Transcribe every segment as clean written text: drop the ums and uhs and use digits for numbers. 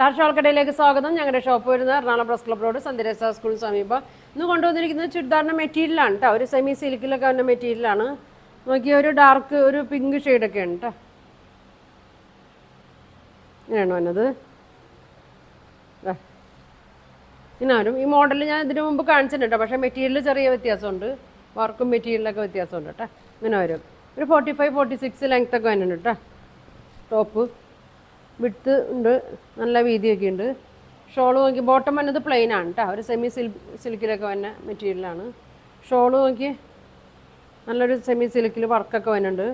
Star shawl കടയിലേക്ക് സ്വാഗതം. ഞങ്ങളുടെ ഷോപ്പ് വരുന്നത് എറണാകുളം പ്രസ് ക്ലബ് റോഡ് സന്ധ്യരേസ സ്കൂളിന് സമീപം. ഇന്ന് കൊണ്ടുവന്നിരിക്കുന്നത് ചുരിദാറിൻ്റെ മെറ്റീരിയലാണ് കേട്ടോ. ഒരു സെമി സിൽക്കിലൊക്കെ വന്ന മെറ്റീരിയലാണ്. നോക്കിയ ഒരു ഡാർക്ക് ഒരു പിങ്ക് ഷെയ്ഡൊക്കെ ഉണ്ട് കേട്ടോ. ഇങ്ങനെയാണ് വന്നത്. ഇങ്ങനെ വരും. ഈ മോഡൽ ഞാൻ ഇതിനു മുമ്പ് കാണിച്ചിട്ടുണ്ട് കേട്ടോ. പക്ഷേ മെറ്റീരിയൽ ചെറിയ വ്യത്യാസമുണ്ട്. വർക്കും മെറ്റീരിയലൊക്കെ വ്യത്യാസമുണ്ട് കേട്ടോ. ഇങ്ങനെ വരും. ഒരു 45-46 ലെങ്ത് ഒക്കെ വരുന്നുണ്ട് കേട്ടോ. ടോപ്പ് വിഡ്ത്ത് ഉണ്ട്, നല്ല വീതിയൊക്കെ ഉണ്ട്. ഷോള് നോക്കി ബോട്ടം വന്നത് പ്ലെയിൻ ആണ് കേട്ടോ. ഒരു സെമി സിൽക്കിലൊക്കെ വന്ന മെറ്റീരിയലാണ്. ഷോള് നോക്കി നല്ലൊരു സെമി സിൽക്കിൽ വർക്കൊക്കെ വരുന്നുണ്ട്.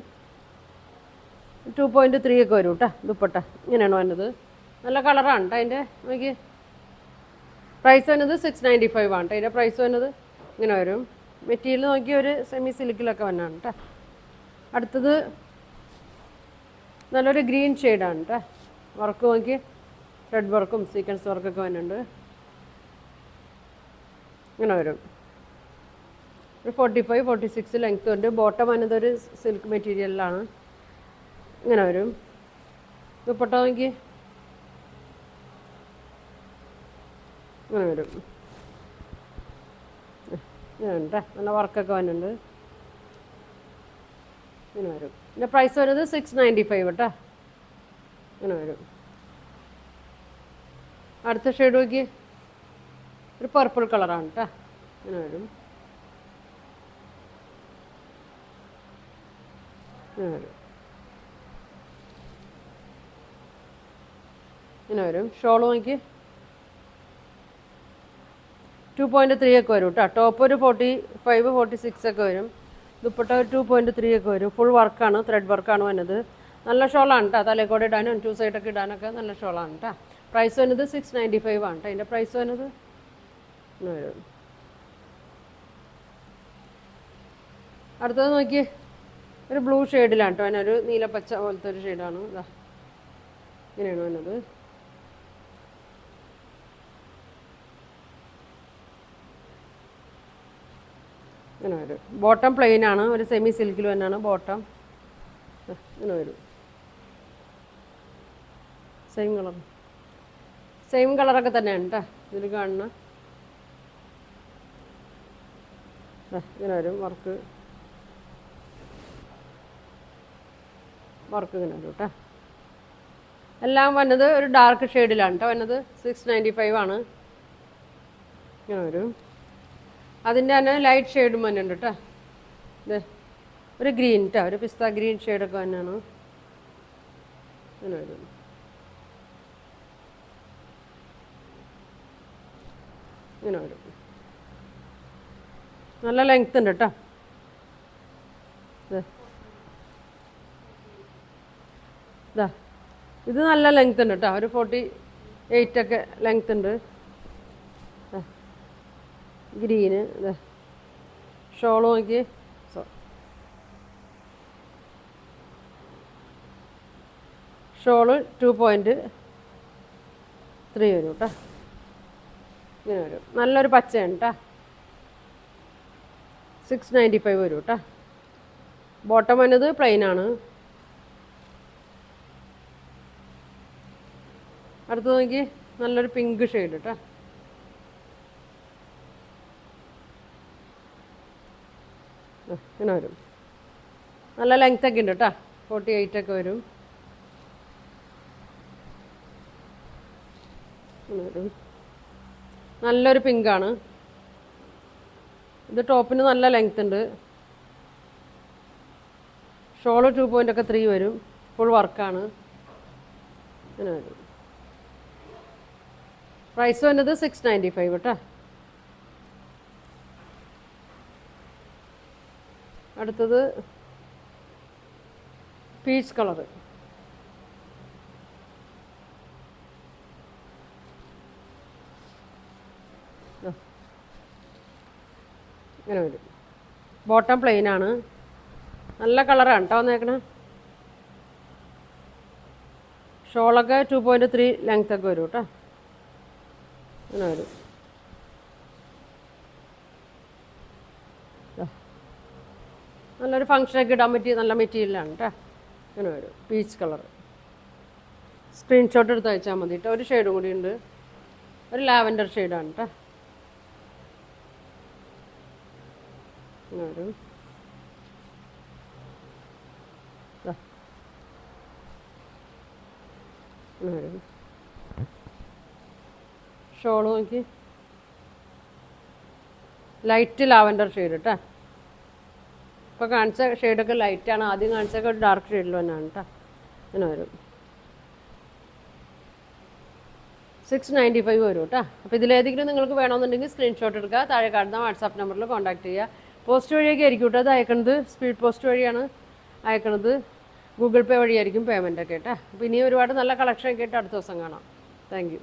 2.3 ഒക്കെ വരും കേട്ടോ. ദുപ്പട്ട ഇങ്ങനെയാണ് വന്നത്. നല്ല കളറാണ് കേട്ടോ. അതിൻ്റെ നോക്കി പ്രൈസ് വന്നത് 695 ആണ് കേട്ടോ. അതിൻ്റെ പ്രൈസ് വന്നത് ഇങ്ങനെ വരും. മെറ്റീരിയൽ നോക്കി ഒരു സെമി സിൽക്കിലൊക്കെ വന്നതാണ് കേട്ടോ. അടുത്തത് നല്ലൊരു ഗ്രീൻ ഷെയ്ഡാണ് കേട്ടോ. വർക്ക് നോക്കി ത്രെഡ് വർക്കും സീക്വൻസ് വർക്കൊക്കെ വരുന്നുണ്ട്. ഇങ്ങനെ വരും. ഒരു 45-46 ലെങ്ത് ഉണ്ട്. ബോട്ടം വന്നത് ഒരു സിൽക്ക് മെറ്റീരിയലിലാണ്. ഇങ്ങനെ വരും. ദുപ്പട്ട നോക്കി ഇങ്ങനെ വരും. ഇങ്ങനെ ഉണ്ട്. നല്ല വർക്കൊക്കെ വരുന്നുണ്ട്. ഇങ്ങനെ വരും. ഇതിൻ്റെ പ്രൈസ് വരുന്നത് 695 കേട്ടോ. ഇങ്ങനെ വരും. അടുത്ത ഷെയ്ഡ് നോക്കി ഒരു പർപ്പിൾ കളറാണ് കേട്ടോ. ഇങ്ങനെ വരും. ഇങ്ങനെ വരും. ഇങ്ങനെ വരും. ഷോൾ നോക്കി 2.3 ഒക്കെ വരും കേട്ടോ. ടോപ്പ് ഒരു 45-46 ഒക്കെ വരും. ദുപ്പട്ട ഒരു 2.3 ഒക്കെ വരും. ഫുൾ വർക്കാണ്, ത്രെഡ് വർക്കാണ് വന്നത്. നല്ല ഷോളാണ് കേട്ടോ. തലേക്കോടെ ഇടാനും 2 സൈഡൊക്കെ ഇടാനൊക്കെ നല്ല ഷോളാണ് കേട്ടോ. പ്രൈസ് വന്നത് 695 ആണ് കേട്ടോ. അതിൻ്റെ പ്രൈസ് വന്നത് വരും. അടുത്തത് നോക്കി ഒരു ബ്ലൂ ഷെയ്ഡിലാണ് കേട്ടോ. അതിനൊരു നീലപ്പച്ച പോലത്തെ ഒരു ഷെയ്ഡാണ്. ഇതാ ഇങ്ങനെയാണ് വന്നത്. ഇങ്ങനെ വരും. ബോട്ടം പ്ലെയിൻ ആണ്. ഒരു സെമി സിൽക്കിൽ തന്നെയാണ് ബോട്ടം. ഇങ്ങനെ വരും. സെയിം കളറൊക്കെ തന്നെയാണ് കേട്ടോ ഇതിൽ കാണുന്ന. ഇങ്ങനെ വരും. വർക്ക് ഇങ്ങനെ വരും കേട്ടോ. എല്ലാം വന്നത് ഒരു ഡാർക്ക് ഷെയ്ഡിലാണ് കേട്ടോ വന്നത്. 695 ആണ്. ഇങ്ങനെ വരും. അതിൻ്റെ തന്നെ ലൈറ്റ് ഷെയ്ഡും വന്നുണ്ട് കേട്ടോ. ഇത് ഒരു ഗ്രീൻ കേട്ടോ. ഒരു പിസ്ത ഗ്രീൻ ഷെയ്ഡൊക്കെ തന്നെയാണ്. ഇങ്ങനെ വരും. ഇങ്ങനെ വരും. നല്ല ലെങ്ത് ഉണ്ട് കേട്ടോ. ഇതാ ഇത് നല്ല ലെങ്ത് ഉണ്ട് കേട്ടോ. ഒരു 48 ഒക്കെ ലെങ്ത് ഉണ്ട്. ഗ്രീന്. ഷോള് നോക്കി ഷോള് 2.3 വരും കേട്ടോ. ഇങ്ങനെ വരും. നല്ലൊരു പച്ചയാണ് കേട്ടോ. 695 വരും കേട്ടോ. ബോട്ടം വന്നത് പ്ലെയിനാണ്. അടുത്ത് നോക്കി നല്ലൊരു പിങ്ക് ഷെയ്ഡ് കേട്ടോ. ഇങ്ങനെ വരും. നല്ല ലെങ്ത് ഒക്കെ ഉണ്ട് കേട്ടോ. 48 ഒക്കെ വരും. ഇങ്ങനെ വരും. നല്ലൊരു പിങ്കാണ് ഇത്. ടോപ്പിന് നല്ല ലെങ്ത് ഉണ്ട്. ഷോള് 2.3 വരും. ഫുൾ വർക്കാണ്. ഇങ്ങനെ വരും. പ്രൈസ് വന്നത് 695 കേട്ടോ. അടുത്തത് പീച്ച് കളറ്. ഇങ്ങനെ വരും. ബോട്ടം പ്ലെയിൻ ആണ്. നല്ല കളറാണ് കേട്ടോ വന്നേക്കണേ. ഷോളൊക്കെ 2.3 ലെങ്ത് ഒക്കെ വരും കേട്ടോ. ഇങ്ങനെ വരും. നല്ലൊരു ഫങ്ഷനൊക്കെ ഇടാൻ പറ്റിയ നല്ല മെറ്റീരിയലാണ് കേട്ടോ. ഇങ്ങനെ വരും. പീച്ച് കളർ സ്ക്രീൻഷോട്ട് എടുത്ത് അയച്ചാൽ മതി കേട്ടോ. ഒരു ഷെയ്ഡും കൂടി ഉണ്ട്, ഒരു ലാവൻഡർ ഷെയ്ഡാണ് കേട്ടോ. ഒരു ഷോള് നോക്കി, ലൈറ്റ് ലാവൻഡർ ഷെയ്ഡ് കേട്ടോ. ഇപ്പോൾ കാണിച്ച ഷെയ്ഡൊക്കെ ലൈറ്റാണ്, ആദ്യം കാണിച്ചൊക്കെ ഒരു ഡാർക്ക് ഷെയ്ഡിൽ തന്നെയാണ് കേട്ടോ. അങ്ങനെ വരും. 695 വരും കേട്ടോ. അപ്പോൾ ഇതിലേതെങ്കിലും നിങ്ങൾക്ക് വേണമെന്നുണ്ടെങ്കിൽ സ്ക്രീൻഷോട്ട് എടുക്കുക, താഴെ കാണുന്ന വാട്സാപ്പ് നമ്പറിൽ കോൺടാക്ട് ചെയ്യുക. പോസ്റ്റ് വഴിയൊക്കെ ആയിരിക്കും കേട്ടോ അത് അയക്കണത്, സ്പീഡ് പോസ്റ്റ് വഴിയാണ് അയക്കണത്. ഗൂഗിൾ പേ വഴിയായിരിക്കും പേയ്മെൻ്റ് ഒക്കെ കേട്ടോ. അപ്പോൾ ഇനി ഒരുപാട് നല്ല കളക്ഷൻ ഒക്കെ ആയിട്ട് അടുത്ത ദിവസം കാണാം. Thank you.